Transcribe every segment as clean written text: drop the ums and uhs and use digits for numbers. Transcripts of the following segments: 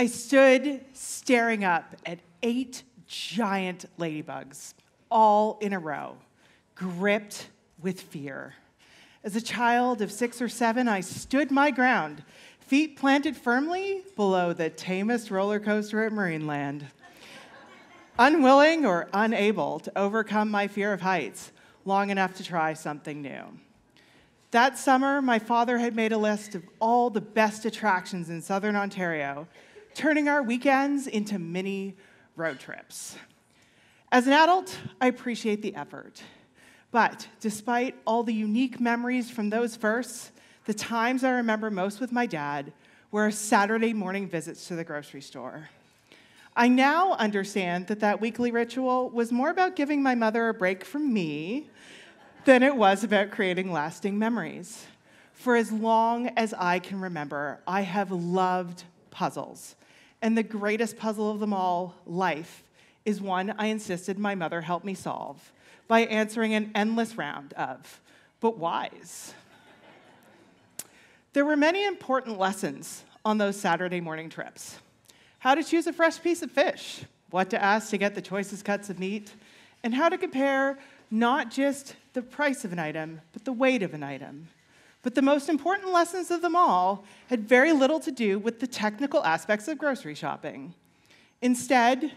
I stood staring up at 8 giant ladybugs, all in a row, gripped with fear. As a child of 6 or 7, I stood my ground, feet planted firmly below the tamest roller coaster at Marineland. Unwilling or unable to overcome my fear of heights long enough to try something new. That summer, my father had made a list of all the best attractions in Southern Ontario, turning our weekends into mini road trips. As an adult, I appreciate the effort. But despite all the unique memories from those firsts, the times I remember most with my dad were our Saturday morning visits to the grocery store. I now understand that that weekly ritual was more about giving my mother a break from me than it was about creating lasting memories. For as long as I can remember, I have loved puzzles. And the greatest puzzle of them all, life, is one I insisted my mother help me solve by answering an endless round of, but whys? There were many important lessons on those Saturday morning trips. How to choose a fresh piece of fish, what to ask to get the choicest cuts of meat, and how to compare not just the price of an item, but the weight of an item. But the most important lessons of them all had very little to do with the technical aspects of grocery shopping. Instead,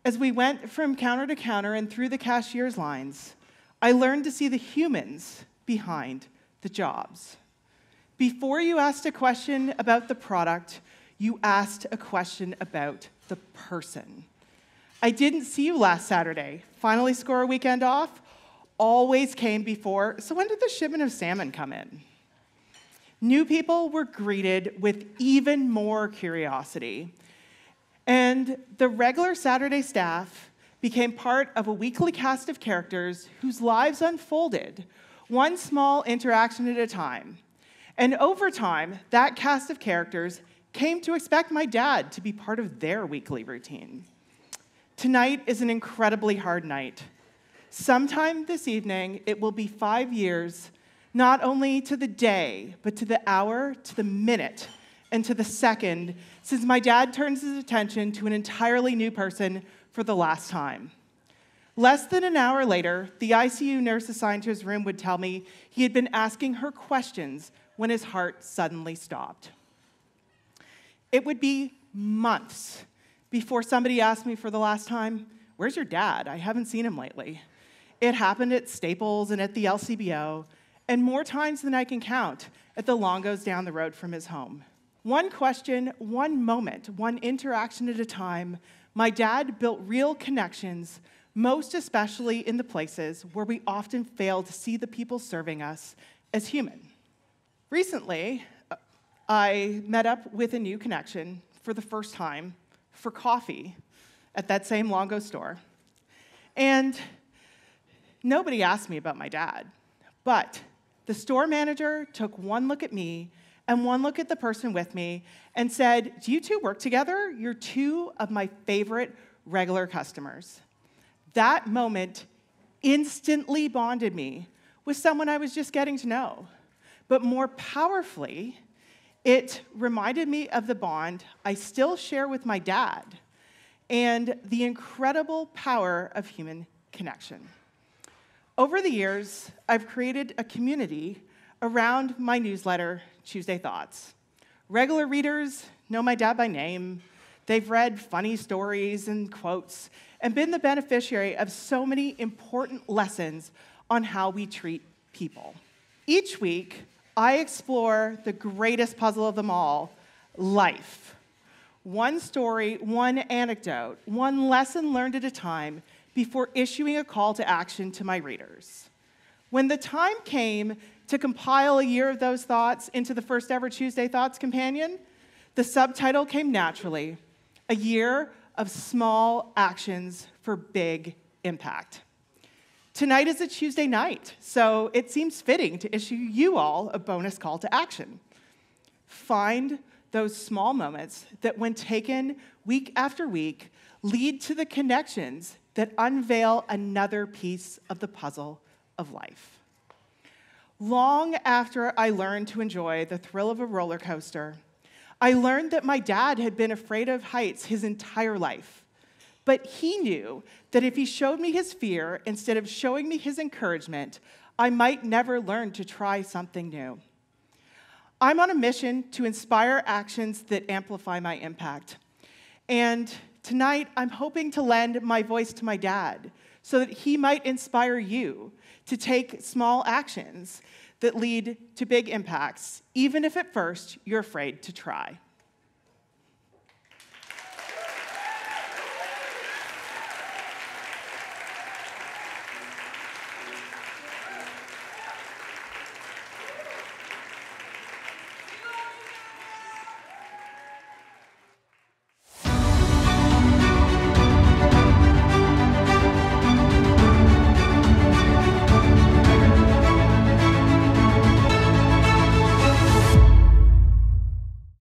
as we went from counter to counter and through the cashier's lines, I learned to see the humans behind the jobs. Before you asked a question about the product, you asked a question about the person. I didn't see you last Saturday. Finally score a weekend off? Always came before, so when did the shipment of salmon come in? New people were greeted with even more curiosity. And the regular Saturday staff became part of a weekly cast of characters whose lives unfolded, one small interaction at a time. And over time, that cast of characters came to expect my dad to be part of their weekly routine. Tonight is an incredibly hard night. Sometime this evening, it will be 5 years, not only to the day, but to the hour, to the minute, and to the second, since my dad turns his attention to an entirely new person for the last time. Less than an hour later, the ICU nurse assigned to his room would tell me he had been asking her questions when his heart suddenly stopped. It would be months before somebody asked me for the last time, "Where's your dad? I haven't seen him lately." It happened at Staples and at the LCBO, and more times than I can count at the Longos down the road from his home. One question, one moment, one interaction at a time, my dad built real connections, most especially in the places where we often fail to see the people serving us as human. Recently, I met up with a new connection for the first time for coffee at that same Longo store. And nobody asked me about my dad, but the store manager took one look at me and one look at the person with me and said, "Do you two work together? You're two of my favorite regular customers." That moment instantly bonded me with someone I was just getting to know. But more powerfully, it reminded me of the bond I still share with my dad and the incredible power of human connection. Over the years, I've created a community around my newsletter, Tuesday Thoughts. Regular readers know my dad by name. They've read funny stories and quotes and been the beneficiary of so many important lessons on how we treat people. Each week, I explore the greatest puzzle of them all, life. One story, one anecdote, one lesson learned at a time before issuing a call to action to my readers. When the time came to compile a year of those thoughts into the first ever Tuesday Thoughts companion, the subtitle came naturally, A Year of Small Actions for Big Impact. Tonight is a Tuesday night, so it seems fitting to issue you all a bonus call to action. Find those small moments that, when taken week after week, lead to the connections that unveil another piece of the puzzle of life. Long after I learned to enjoy the thrill of a roller coaster, I learned that my dad had been afraid of heights his entire life. But he knew that if he showed me his fear instead of showing me his encouragement, I might never learn to try something new. I'm on a mission to inspire actions that amplify my impact. And tonight, I'm hoping to lend my voice to my dad so that he might inspire you to take small actions that lead to big impacts, even if at first you're afraid to try.